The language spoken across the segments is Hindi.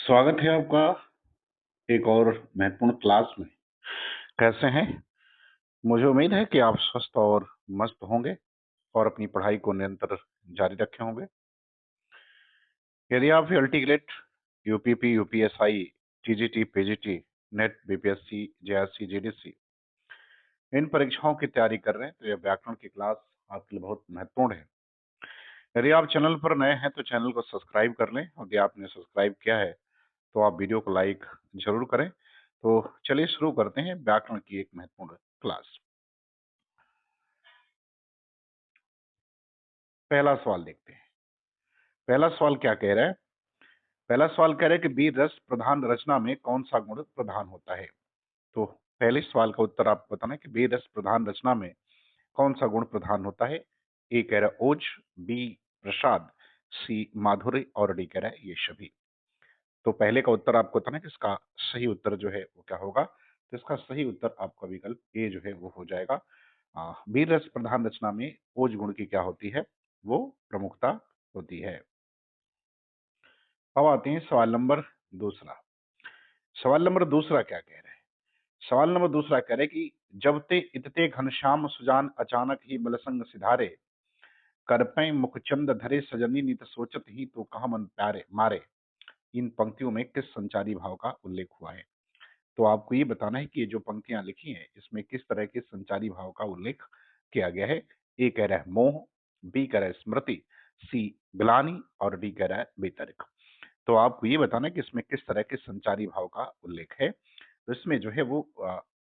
स्वागत है आपका एक और महत्वपूर्ण क्लास में। कैसे हैं? मुझे उम्मीद है कि आप स्वस्थ और मस्त होंगे और अपनी पढ़ाई को निरंतर जारी रखे होंगे। यदि आप LT grade, UPP, UPSI, TGT, PGT, NET, BPSC, JRC, GDC इन परीक्षाओं की तैयारी कर रहे हैं तो यह व्याकरण की क्लास आपके लिए बहुत महत्वपूर्ण है। यदि आप चैनल पर नए हैं तो चैनल को सब्सक्राइब कर लें। यदि आपने सब्सक्राइब किया है तो आप वीडियो को लाइक जरूर करें। तो चलिए शुरू करते हैं व्याकरण की एक महत्वपूर्ण क्लास। पहला सवाल देखते हैं। पहला सवाल क्या कह रहा है? पहला सवाल कह रहा है कि बी रस प्रधान रचना में कौन सा गुण प्रधान होता है। तो पहले सवाल का उत्तर आपको बताना है कि बी रस प्रधान रचना में कौन सा गुण प्रधान होता है। ए कह रहा है ओज, बी प्रसाद, सी माधुर्य और डी कह रहा है ये सभी। तो पहले का उत्तर आपको बताना है कि इसका सही उत्तर जो है वो क्या होगा। तो इसका सही उत्तर आपका विकल्प ए जो है वो हो जाएगा। बी रस प्रधान रचना में ओज गुण की क्या होती है? वो प्रमुखता होती है। अब आते हैं सवाल नंबर दूसरा। सवाल नंबर दूसरा क्या कह रहे हैं? सवाल नंबर दूसरा कह रहे हैं कि जब ते इतते घनश्याम सुजान अचानक ही बलसंग सिधारे, करपै मुखचंद धरे सजनी नित सोचत ही तो कहा मन प्यारे मारे। इन पंक्तियों में किस संचारी भाव का उल्लेख हुआ है? तो आपको ये बताना है कि ये जो पंक्तियां लिखी हैं इसमें किस तरह के संचारी भाव का उल्लेख किया गया है। ए कह रहा है मोह, बी कह रहा है स्मृति, सी ग्लानि और डी कह रहा है वितर्क। तो आपको ये बताना है कि इसमें किस तरह के संचारी भाव का उल्लेख है। तो इसमें जो है वो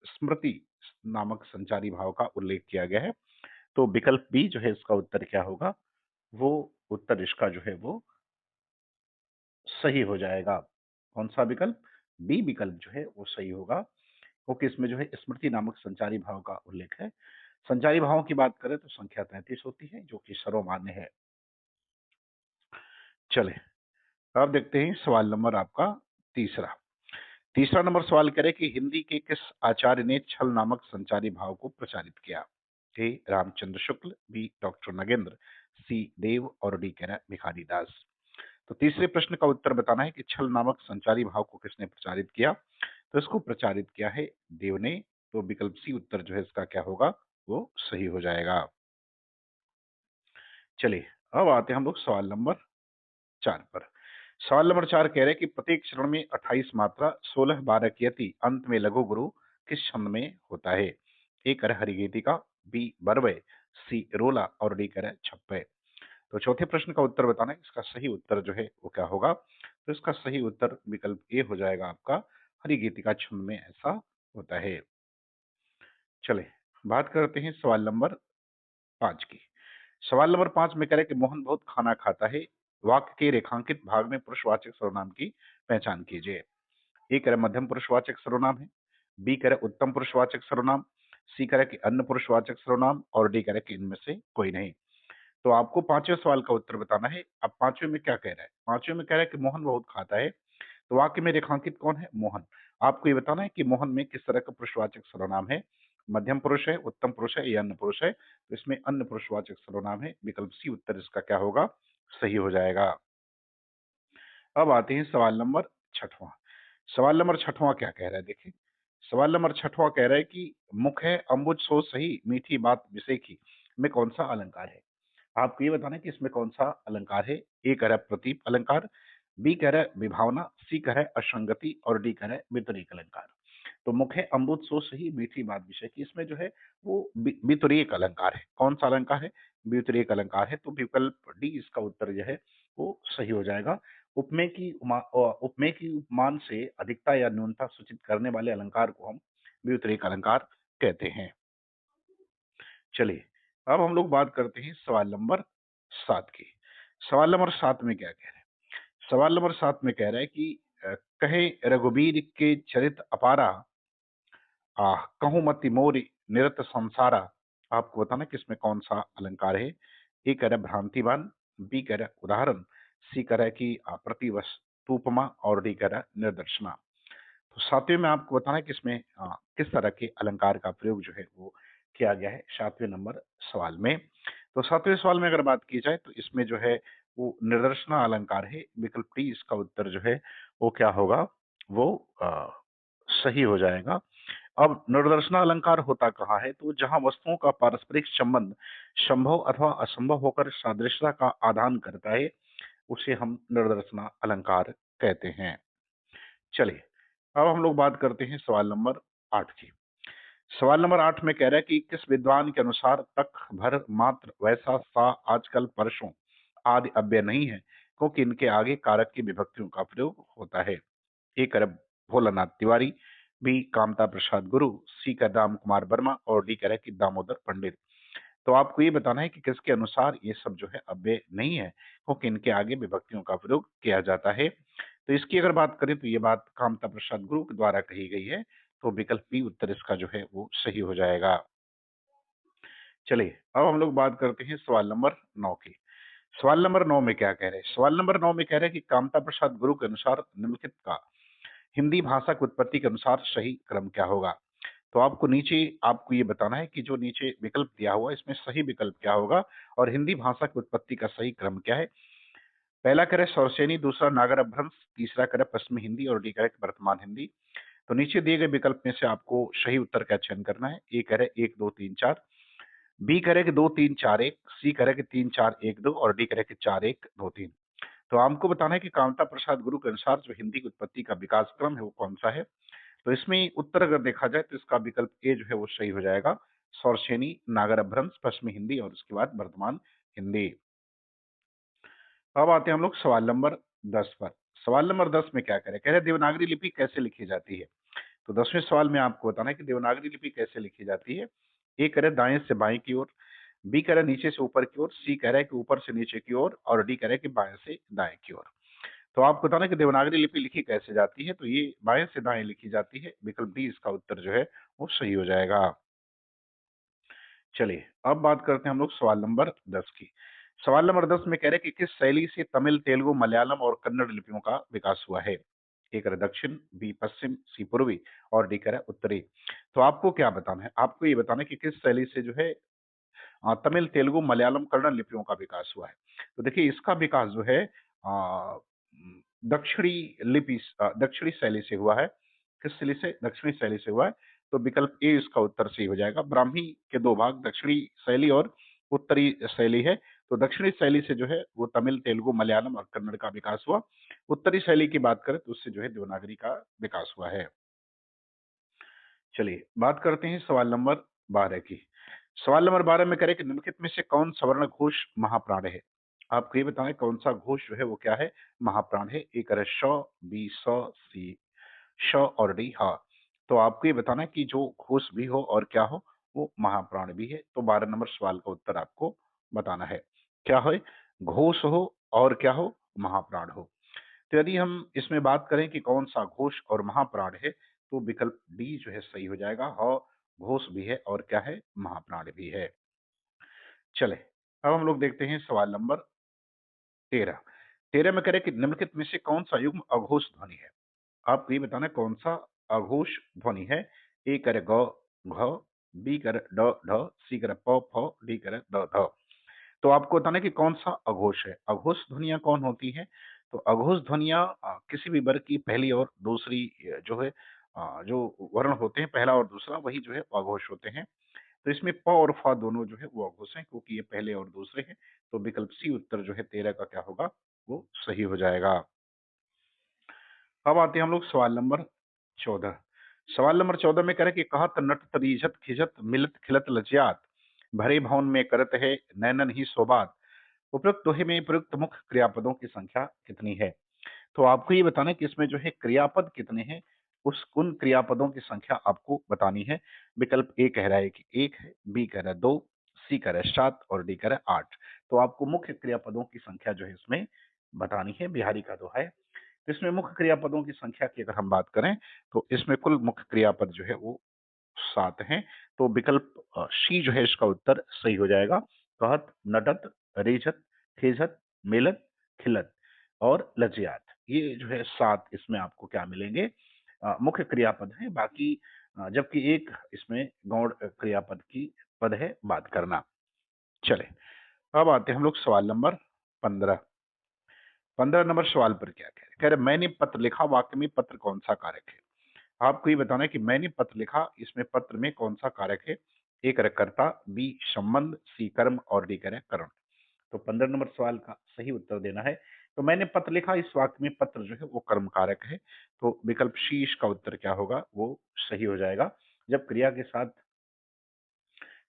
स्मृति नामक संचारी भाव का उल्लेख किया गया है। तो विकल्प बी जो है इसका उत्तर क्या होगा? वो उत्तर इसका जो है वो सही हो जाएगा। कौन सा विकल्प? बी विकल्प जो है वो सही होगा, क्योंकि इसमें जो है स्मृति नामक संचारी भाव का उल्लेख है। संचारी भावों की बात करें तो संख्या 33 होती है जो कि सर्वमान्य है। चले अब देखते हैं सवाल नंबर आपका तीसरा। तीसरा नंबर सवाल करे कि हिंदी के किस आचार्य ने छल नामक संचारी भाव को प्रचारित किया। ए रामचंद्र शुक्ल, बी डॉक्टर नगेंद्र, सी देव और डी कह रहा है भिखारी दास। तो तीसरे प्रश्न का उत्तर बताना है कि छल नामक संचारी भाव को किसने प्रचारित किया। तो इसको प्रचारित किया है देव ने। तो विकल्प सी उत्तर जो है इसका क्या होगा? वो सही हो जाएगा। चलिए अब आते हैं हम लोग सवाल नंबर 4 पर। सवाल नंबर 4 कह रहे हैं कि प्रत्येक चरण में 28 मात्रा 16-12 की यति अंत में लघु गुरु किस छंद में होता है। ए कर हरिगीतिका, बी बरवे, सी रोला और डी कर छप्पे। तो चौथे प्रश्न का उत्तर बताना है, इसका सही उत्तर जो है वो क्या होगा। तो इसका सही उत्तर विकल्प ए हो जाएगा आपका, हरिगीतिका छंद में ऐसा होता है। चले बात करते हैं सवाल नंबर 5 की। सवाल नंबर 5 में कह रहे हैं कि मोहन बहुत खाना खाता है, वाक्य के रेखांकित भाग में पुरुषवाचक सर्वनाम की पहचान कीजिए। ए कह रहे मध्यम पुरुषवाचक सर्वनाम है, बी कह रहे उत्तम पुरुषवाचक सर्वनाम, सी कह रहे कि अन्य पुरुषवाचक सर्वनाम और डी कह रहे कि इनमें से कोई नहीं। तो आपको पांचवें सवाल का उत्तर बताना है। अब पांचवें में क्या कह रहा है? पांचवें में कह रहा है कि मोहन बहुत खाता है, तो वाक्य में रेखांकित कौन है? मोहन। आपको ये बताना है कि मोहन में किस तरह का पुरुषवाचक सर्वनाम है, मध्यम पुरुष है, उत्तम पुरुष है या अन्य पुरुष है। तो इसमें अन्य पुरुषवाचक सर्वनाम है। विकल्प सी उत्तर इसका क्या होगा? सही हो जाएगा। अब आते हैं सवाल नंबर छठवां। सवाल नंबर छठवां क्या कह रहा है? देखिए सवाल नंबर छठवां कह रहा है कि मुख है अम्बुज सो सही मीठी बात विषेखी में कौन सा अलंकार है। आपको ये बताना है कि इसमें कौन सा अलंकार है। ए कह रहा है प्रतीप अलंकार, बी कह रहा है विभावना, सी कह रहा है असंगति और डी कह रहा है वितरिक अलंकार। तो मुख है अमृत सो सही मीठी बात विषय की, इसमें जो है वो वितरीक अलंकार है। कौन सा अलंकार है? वितरीक अलंकार है। तो विकल्प डी इसका उत्तर जो है वो सही हो जाएगा। उपमेय की उपमान से अधिकता या न्यूनता सूचित करने वाले अलंकार को हम वितरीक अलंकार कहते हैं। चलिए अब हम लोग बात करते हैं सवाल नंबर 7 की। सवाल नंबर 7 में क्या कह रहे हैं? सवाल नंबर 7 में कह रहा है कि कहे रघुबीर के चरित अपारा, कहूँ मति मोर निरत संसारा। आपको बताना कि इसमें कौन सा अलंकार है। ए कह रहा है भ्रांतिवान, बी कह रहा है उदाहरण, सी कह रहा है कि प्रतिवस्तुपमा और डी कह रहा है निदर्शना। तो सातवें में आपको बताना है कि इसमें किस तरह के अलंकार का प्रयोग जो है वो किया गया है सातवें नंबर सवाल में। तो सातवें सवाल में अगर बात की जाए तो इसमें जो है वो निर्देशना अलंकार है। विकल्प डी इसका उत्तर जो है वो क्या होगा, वो सही हो जाएगा। अब निर्देशना अलंकार होता कहाँ है, तो जहां वस्तुओं का पारस्परिक संबंध संभव अथवा असंभव होकर सादृश्यता का आदान करता है, उसे हम निर्देशना अलंकार कहते हैं। चलिए, अब हम लोग बात करते हैं सवाल नंबर 8 की। सवाल नंबर 8 में कह रहा है कि किस विद्वान के अनुसार तक, भर, मात्र, वैसा, सा, आजकल, परसों आदि अव्यय नहीं है, क्योंकि इनके आगे कारक की विभक्तियों का प्रयोग होता है। ए कर भोलानाथ तिवारी, बी कामता प्रसाद गुरु, सी कर राम कुमार वर्मा और डी कह रहा है कि दामोदर पंडित। तो आपको ये बताना है कि किसके अनुसार ये सब जो है अव्यय नहीं है, क्योंकि इनके आगे विभक्तियों का प्रयोग किया जाता है। तो इसकी अगर बात करें तो ये बात कामता प्रसाद गुरु के द्वारा कही गई है, तो विकल्प बी उत्तर इसका जो है वो सही हो जाएगा। चलिए, अब हम लोग बात करते हैं सवाल नंबर 9 की। सवाल नंबर 9 में क्या कह रहे हैं? सवाल नंबर 9 में कह रहे हैं कि कामता प्रसाद गुरु के अनुसार निम्नलिखित का हिंदी भाषा की उत्पत्ति के अनुसार सही क्रम क्या होगा? तो आपको नीचे आपको ये बताना है कि जो नीचे विकल्प दिया हुआ है, इसमें सही विकल्प क्या होगा और हिंदी भाषा की उत्पत्ति का सही क्रम क्या है? पहला करे सौरसेनी, दूसरा नागर अपभ्रंश, तीसरा करे पश्चिमी हिंदी और डी करे वर्तमान हिंदी। तो नीचे दिए गए विकल्प में से आपको सही उत्तर का चयन करना है। ए करे 1 2 3 4, बी करे कि 2 3 4 1, सी करे कि 3 4 1 2 और डी करे कि 4 1 2 3। तो हमको बताना है कि कामता प्रसाद गुरु के अनुसार जो हिंदी की उत्पत्ति का विकास क्रम है वो कौन सा है? तो इसमें उत्तर अगर देखा जाए तो इसका विकल्प ए जो है वो सही हो जाएगा। सौरसेनी, नागर अपभ्रंश, पश्चिमी हिंदी और उसके बाद वर्तमान हिंदी। अब आते हैं हम लोग सवाल नंबर 10 पर। सवाल नंबर 10 में क्या करें? कह रहे देवनागरी लिपि कैसे लिखी जाती है? तो 10वें सवाल में आपको बताना है कि देवनागरी लिपि कैसे लिखी जाती है। ए कह रहा है दाएं से बाएं की ओर, बी कह रहा है नीचे से ऊपर की ओर, सी कह रहा है कि ऊपर से नीचे की ओर और डी कह रहा है कि बाएं से दाएं की ओर। तो आपको बताना है कि देवनागरी लिपि लिखी कैसे जाती है, तो ये बाएं से दाएं लिखी जाती है। विकल्प डी इसका उत्तर जो है वो सही हो जाएगा। चलिए, अब बात करते हैं हम लोग सवाल नंबर 10 की। सवाल नंबर 10 में कह रहे हैं कि किस शैली से तमिल, तेलुगु, मलयालम और कन्नड़ लिपियों का विकास हुआ है? ए कह रहा है दक्षिण, बी पश्चिम, सी पूर्वी और डी कह रहा है उत्तरी। तो आपको क्या बताना है? आपको ये बताना है कि किस शैली से जो है तमिल, तेलुगु, मलयालम, कन्नड़ लिपियों का विकास हुआ है। तो देखिए इसका विकास जो है दक्षिणी दक्षिणी शैली से हुआ है। किस शैली से? दक्षिणी शैली से हुआ है। तो विकल्प ए इसका उत्तर सही हो जाएगा। ब्राह्मी के 2 भाग दक्षिणी शैली और उत्तरी शैली है। तो दक्षिणी शैली से जो है वो तमिल, तेलुगु, मलयालम और कन्नड़ का विकास हुआ। उत्तरी शैली की बात करें तो उससे जो है देवनागरी का विकास हुआ है। चलिए, बात करते हैं सवाल नंबर 12 की। सवाल नंबर 12 में करें कि निम्नलिखित में से कौन सवर्ण घोष महाप्राण है? आपको ये बताना है कौन सा घोष जो है वो क्या है? महाप्राण है। ए करें श, बी स, सी श और डी हा। तो आपको ये बताना है कि जो घोष भी हो और क्या हो, वो महाप्राण भी है। तो 12 नंबर सवाल का उत्तर आपको बताना है। क्या है? घोष हो और क्या हो? महाप्राण हो। तो यदि हम इसमें बात करें कि कौन सा घोष और महाप्राण है, तो विकल्प डी जो है सही हो जाएगा। ह घोष भी है और क्या है? महाप्राण भी है। चले, अब हम लोग देखते हैं सवाल नंबर 13। 13 में कह रहे हैं कि निम्नलिखित में से कौन सा युग्म अघोष ध्वनि है? आपको ये बताना है कौन सा अघोष ध्वनि है। ए करे ग घ, बी करे ड ढ, सी करे प फ, डी करे द ध। तो आपको बताना है कि कौन सा अघोष है। अघोष ध्वनियां कौन होती हैं? तो अघोष ध्वनियां किसी भी वर्ग की पहली और दूसरी जो है जो वर्ण होते हैं, पहला और दूसरा, वही जो है वो अघोष होते हैं। तो इसमें प और फ दोनों जो है वो अघोष हैं, क्योंकि ये पहले और दूसरे हैं। तो विकल्प सी उत्तर जो है 13 का क्या होगा? वो सही हो जाएगा। अब आते हैं हम लोग सवाल नंबर 14। सवाल नंबर 14 में कह रहे हैं कि कहत नटत रीझत खिझत मिलत खिलत लज्जात, भरे भवन में करत है नैनन ही सोबात, उपरोक्त दोहे में प्रयुक्त मुख्य क्रियापदों की संख्या कितनी है? तो आपको ये बताना है कि इसमें जो है क्रियापद कितने हैं, उस उन क्रियापदों की संख्या आपको बतानी है। विकल्प ए कह रहा है कि 1 है, बी कह रहा है 2, सी कह रहा है 7 और डी कह रहा है 8। तो आपको मुख्य क्रियापदों की संख्या जो है इसमें बतानी है। बिहारी का दोहा है। तो इसमें मुख्य क्रियापदों की संख्या की अगर हम बात करें तो इसमें कुल मुख्य क्रियापद जो है वो 7 हैं। तो विकल्प सी जो है इसका उत्तर सही हो जाएगा। कहत, नटत, रेझत, खेझत, मेलत, खिलत और लज्जात, ये जो है 7 इसमें आपको क्या मिलेंगे? मुख्य क्रियापद हैं। बाकी जबकि एक इसमें गौण क्रियापद की पद है बात करना। चले, अब आते हैं हम लोग सवाल नंबर 15। 15 नंबर सवाल पर क्या कह रहे हैं? कह रहे मैंने पत्र लिखा वाक्य में पत्र कौन सा कारक है? आपको ये बताना है कि मैंने पत्र लिखा, इसमें पत्र में कौन सा कारक है? ए कह रहा है कर्ता, बी संबंध, सी कर्म और डी कह रहा है कारण। तो 15 नंबर सवाल का सही उत्तर देना है। तो मैंने पत्र लिखा, इस वाक्य में पत्र जो है वो कर्म कारक है। तो विकल्प सी इसका उत्तर क्या होगा? वो सही हो जाएगा। जब क्रिया के साथ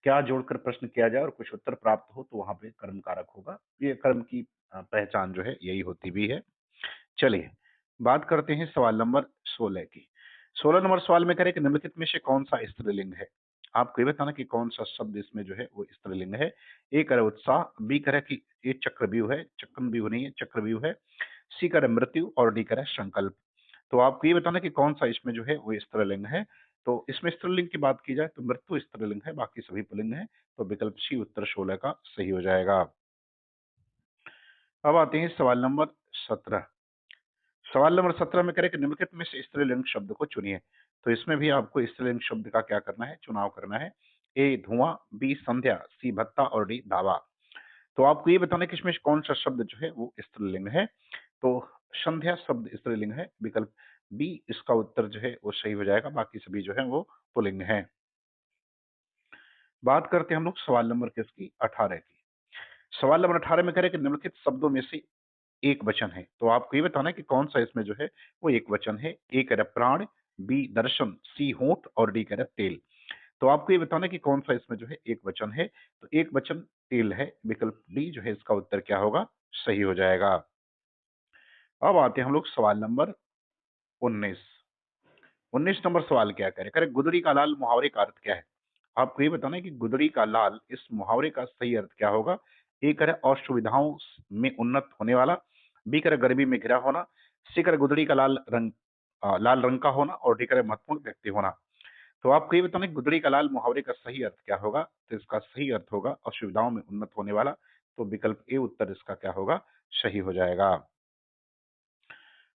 क्या जोड़कर प्रश्न किया जाए और कुछ उत्तर प्राप्त हो तो वहां पे कर्म कारक होगा। ये कर्म की पहचान जो है यही होती भी है। चलिए, बात करते हैं सवाल नंबर 16 की। 16 नंबर सवाल में कह रहे हैं कि निम्नलिखित में से कौन-सा स्त्रीलिंग है? आपको ये बताना कि कौन-सा शब्द इसमें जो है वो स्त्रीलिंग है। ए कह रहा है उत्साह, बी कह रहा है कि ये चक्रव्यूह है, चक्रव्यूह नहीं है, चक्रव्यूह है। सी कह रहा है मृत्यु और डी कह रहा है संकल्प। तो आपको ये बताना कि कौन-सा इसमें जो है वो स्त्रीलिंग है। तो इसमें स्त्रीलिंग की बात की जाए तो मृत्यु स्त्रीलिंग है, बाकी सभी पुल्लिंग हैं। तो विकल्प सी उत्तर 16 का सही हो जाएगा। अब आते हैं सवाल नंबर 17। सवाल नंबर 17 में कह रहे हैं कि निम्नलिखित में से स्त्रीलिंग शब्द को चुनिए। तो इसमें भी आपको स्त्रीलिंग शब्द का क्या करना है? चुनाव करना है। ए धुआं, बी संध्या, सी भत्ता और डी दावा। तो आपको ये बताना है कि इसमें से कौन सा शब्द जो है वो स्त्रीलिंग है। तो संध्या शब्द स्त्रीलिंग है। विकल्प बी इसका उत्तर जो है वो सही हो जाएगा। बाकी सभी जो है वो पुल्लिंग हैं। बात करते हैं हम लोग सवाल नंबर किसकी? 18 की। सवाल नंबर 18 में कह रहे हैं कि निम्नलिखित शब्दों में से एक वचन है। तो आपको ये बताना है कि कौन-सा इसमें जो है वो एक वचन है। ए कह रहा है प्राण, बी दर्शन, सी होंठ और डी कह रहा है तेल। तो आपको ये बताना है कि कौन-सा इसमें जो है एक वचन है। तो एक वचन तेल है। विकल्प डी जो है इसका उत्तर क्या होगा? सही हो जाएगा। अब आते हैं हम लोग सवाल नंबर 19। 19 नंबर सवाल क्या कह रहे हैं? कह रहे गुदड़ी का लाल मुहावरे का अर्थ क्या है? आपको ये बताना है कि गुदड़ी का लाल इस मुहावरे का सही अर्थ क्या होगा? ए कह रहा है असुविधाओं में उन्नत होने वाला, बी कह रहा है गरीबी में घिरा होना, सी कह रहा है गुदड़ी का लाल रंग का होना और डी कह रहा है महत्वपूर्ण व्यक्ति होना। तो आपको ये बताना है कि गुदड़ी का लाल मुहावरे का सही अर्थ क्या होगा? तो इसका सही अर्थ होगा असुविधाओं में उन्नत होने वाला। तो विकल्प ए उत्तर इसका क्या होगा? सही हो जाएगा।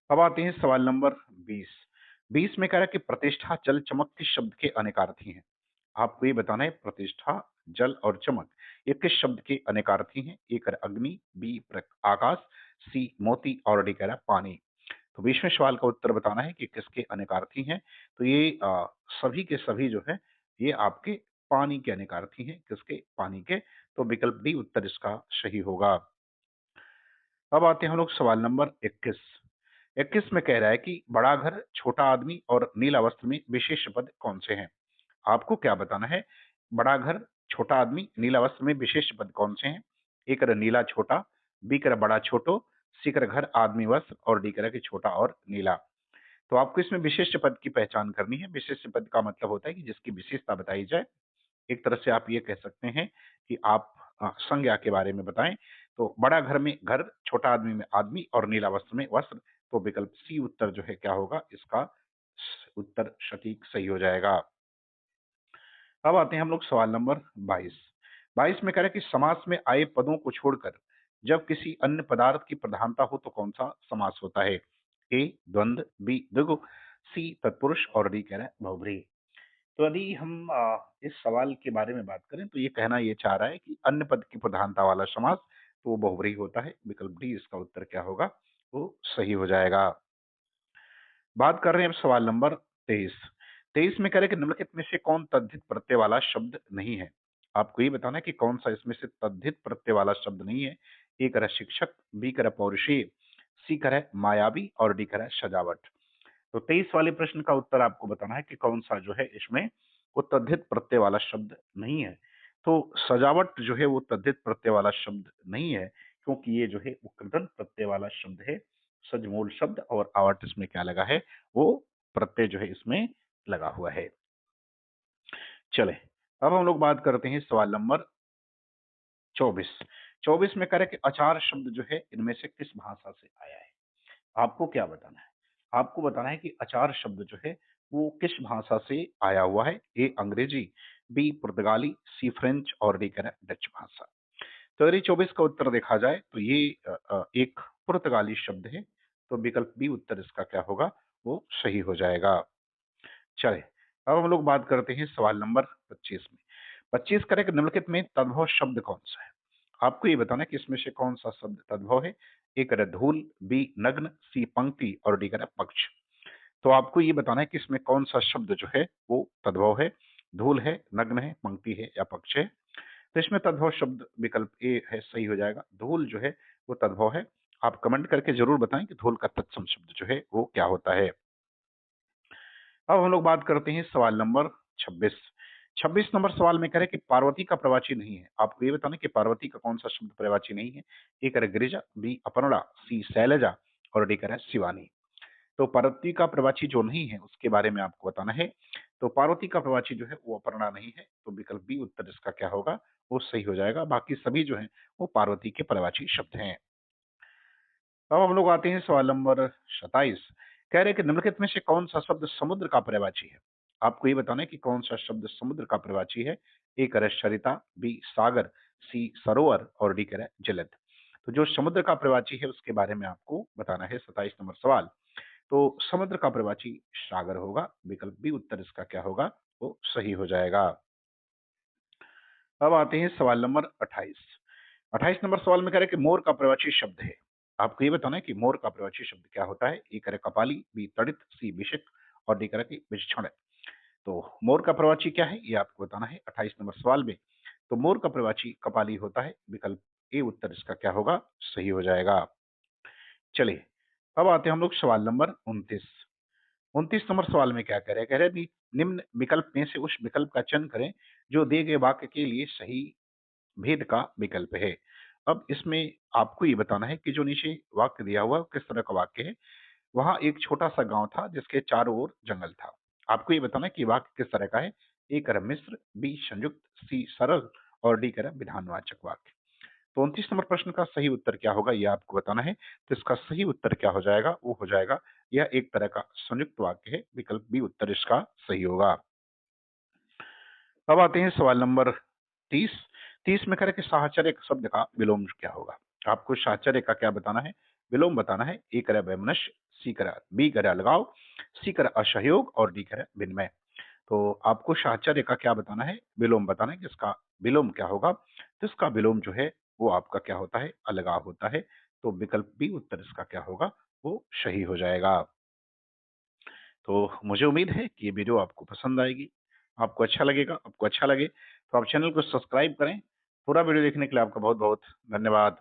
अब आते हैं सवाल नंबर 20। 20 में कह रहा है कि प्रतिष्ठा, जल, चमक किस शब्द के अनेकार्थी हैं? आपको ये बताना है प्रतिष्ठा, जल और चमक ये किस शब्द के अनेकार्थी हैं? ए कह रहा है अग्नि, बी आकाश, सी मोती और डी कह रहा है पानी। तो 20वें सवाल का उत्तर बताना है कि किसके अनेकार्थी हैं। तो ये सभी के सभी जो है ये आपके पानी के अनेकार्थी हैं। किसके? पानी के। तो विकल्प डी उत्तर इसका सही होगा। अब आते हैं हम लोग सवाल नंबर 21। 21 में कह रहा है कि बड़ा घर, छोटा आदमी और नीला वस्त्र में विशेष पद कौन से हैं? आपको क्या बताना है? बड़ा घर, छोटा आदमी, नीला वस्त्र में विशेष पद कौन से हैं? ए कह रहा नीला छोटा, बी कह रहा बड़ा छोटो, सी कह रहा घर, आदमी, वस्त्र और डी कह रहा कि छोटा और नीला। तो आपको इसमें विशिष्ट पद की पहचान करनी है। विशिष्ट पद का मतलब होता है कि जिसकी विशेषता बताई जाए। एक तरह से आप ये कह सकते हैं कि आप संज्ञा के बारे में बताएं। तो बड़ा घर में घर, छोटा आदमी में आदमी और नीला वस्त्र में वस्त्र। तो विकल्प सी उत्तर जो है क्या होगा? इसका उत्तर सटीक सही हो जाएगा। अब आते हैं हम लोग सवाल नंबर 22। 22 में कह रहा है कि समास में आए पदों को छोड़कर जब किसी अन्य पदार्थ की प्रधानता हो तो कौन सा समास होता है? ए द्वंद्व, बी द्विगु, सी तत्पुरुष और डी कह रहा है बहुब्रीहि। तो यदि हम इस सवाल के बारे में बात करें तो ये कहना ये चाह रहा है कि अन्य पद की प्रधानता वाला समास तो वो बहुब्रीहि होता है। विकल्प डी इसका उत्तर क्या होगा? वो सही हो जाएगा। बात कर रहे हैं अब सवाल नंबर 23। 23 में कह रहे हैं कि निम्नलिखित में से कौन तद्धित प्रत्यय वाला शब्द नहीं है? आपको ये बताना है कि कौन सा इसमें से तद्धित प्रत्यय वाला शब्द नहीं है। ए कह रहा है शिक्षक, बी कह रहा है पौरुषेय, सी कह रहा है मायावी और डी कह रहा है सजावट। तो 23 वाले प्रश्न का उत्तर आपको बताना है कि कौन सा जो है इसमें वो तद्धित प्रत्यय वाला शब्द नहीं है। तो सजावट जो है वो तद्धित प्रत्यय वाला शब्द नहीं है, क्योंकि ये जो है वो कृदंत प्रत्यय वाला शब्द है। सजमूल शब्द और आवट इसमें क्या लगा है? वो प्रत्यय जो है इसमें लगा हुआ है। चले, अब हम लोग बात करते हैं सवाल नंबर 24। 24 में कह रहे हैं कि अचार शब्द जो है इनमें से किस भाषा से आया है? आपको क्या बताना है? आपको बताना है कि अचार शब्द जो है वो किस भाषा से आया हुआ है। ए अंग्रेजी, बी पुर्तगाली, सी फ्रेंच और डी कह रहा है डच भाषा। तो यदि 24 का उत्तर देखा जाए तो ये एक पुर्तगाली शब्द है। तो विकल्प बी उत्तर इसका क्या होगा? वो सही हो जाएगा। चले, अब हम लोग बात करते हैं सवाल नंबर 25 में। 25 करें कि निम्नलिखित में तद्भव शब्द कौन सा है? आपको ये बताना है कि इसमें से कौन सा शब्द तद्भव है। ए करें धूल, बी नग्न, सी पंक्ति और डी करें पक्ष। तो आपको ये बताना है कि इसमें कौन सा शब्द जो है वो तद्भव है। धूल है, नग्न है, पंक्ति है या पक्ष है। तो इसमें तद्भव शब्द विकल्प ए है, सही हो जाएगा। धूल जो है वो तद्भव है। आप कमेंट करके जरूर बताएं कि धूल का तत्सम शब्द जो है वो क्या होता है। अब हम लोग बात करते हैं सवाल नंबर 26। 26 नंबर सवाल में कह रहे हैं कि पार्वती का प्रवाची नहीं है। आपको ये बताना है कि पार्वती का कौन सा शब्द प्रवाची नहीं है। ए करे गिरिजा, बी अपर्णा, सी शैलजा और डी करे शिवानी। तो पार्वती का प्रवाची जो नहीं है उसके बारे में आपको बताना है। तो पार्वती का प्रवाची जो है वो अपर्णा नहीं है, तो विकल्प बी उत्तर इसका क्या होगा, वो सही हो जाएगा। बाकी सभी जो हैं वो पार्वती के प्रवाची शब्द हैं। अब हम लोग आते हैं सवाल नंबर 27। कह रहे हैं कि निम्नलिखित में से कौन सा शब्द समुद्र का प्रवाची है। आपको ये बताना है कि कौन सा शब्द समुद्र का प्रवाची है। ए करे सरिता, बी सागर, सी सरोवर और डी करे जलद। तो जो समुद्र का प्रवाची है उसके बारे में आपको बताना है। 27 नंबर सवाल। तो समुद्र का प्रवाची सागर होगा। विकल्प बी उत्तर इसका क्या होगा, वो सही हो जाएगा। अब आते हैं सवाल नंबर 28। 28 नंबर सवाल में कह रहे हैं कि मोर का प्रवाची शब्द है। आपको ये बताना है कि मोर का प्रवाची शब्द क्या होता है। ए करे कपाली, बी तड़ित, सी विशिक और डी करे कि विचक्षण। तो मोर का प्रवाची क्या है ये आपको बताना है 28 नंबर सवाल में। तो मोर का प्रवाची कपाली होता है। विकल्प ए उत्तर इसका क्या होगा, सही हो जाएगा। चलिए, अब आते हैं हम लोग सवाल नंबर 29। 29 नंबर सवाल में क्या कह रहे हैं, कह रहे हैं कि निम्न विकल्प में से उस विकल्प का चयन करें जो दिए गए वाक्य के लिए सही भेद का विकल्प है। अब इसमें आपको ये बताना है कि जो नीचे वाक्य दिया हुआ है, वो किस तरह का वाक्य है। वहां एक छोटा सा गांव था जिसके चारों ओर जंगल था। आपको ये बताना है कि वाक्य किस तरह का है। ए क्रम मिश्र, बी संयुक्त, सी सरल और डी क्रम विधानवाचक वाक्य। तो 29 नंबर प्रश्न का सही उत्तर क्या होगा ये आपको बताना है। तो इसका सही उत्तर क्या हो जाएगा, वो हो जाएगा यह एक तरह का संयुक्त वाक्य है। विकल्प बी उत्तर इसका सही होगा। अब आते हैं सवाल नंबर 30। 30 में कह रहे कि साहचर्य शब्द का विलोम क्या होगा। आपको साहचर्य का क्या बताना है, विलोम बताना है। ए करे वैमनस्य, सी करे, बी करे अलगाव, सी करे असहयोग और डी करे विनिमय। तो आपको साहचर्य का क्या बताना है, विलोम बताना है कि इसका विलोम क्या होगा। तो इसका विलोम जो है वो आपका क्या होता है, अलगाव होता है। तो विकल्प बी उत्तर इसका क्या होगा, वो सही हो जाएगा। तो मुझे उम्मीद है कि ये वीडियो आपको पसंद आएगी, आपको अच्छा लगेगा। आपको अच्छा लगे तो आप चैनल को सब्सक्राइब करें। पूरा वीडियो देखने के लिए आपका बहुत बहुत धन्यवाद।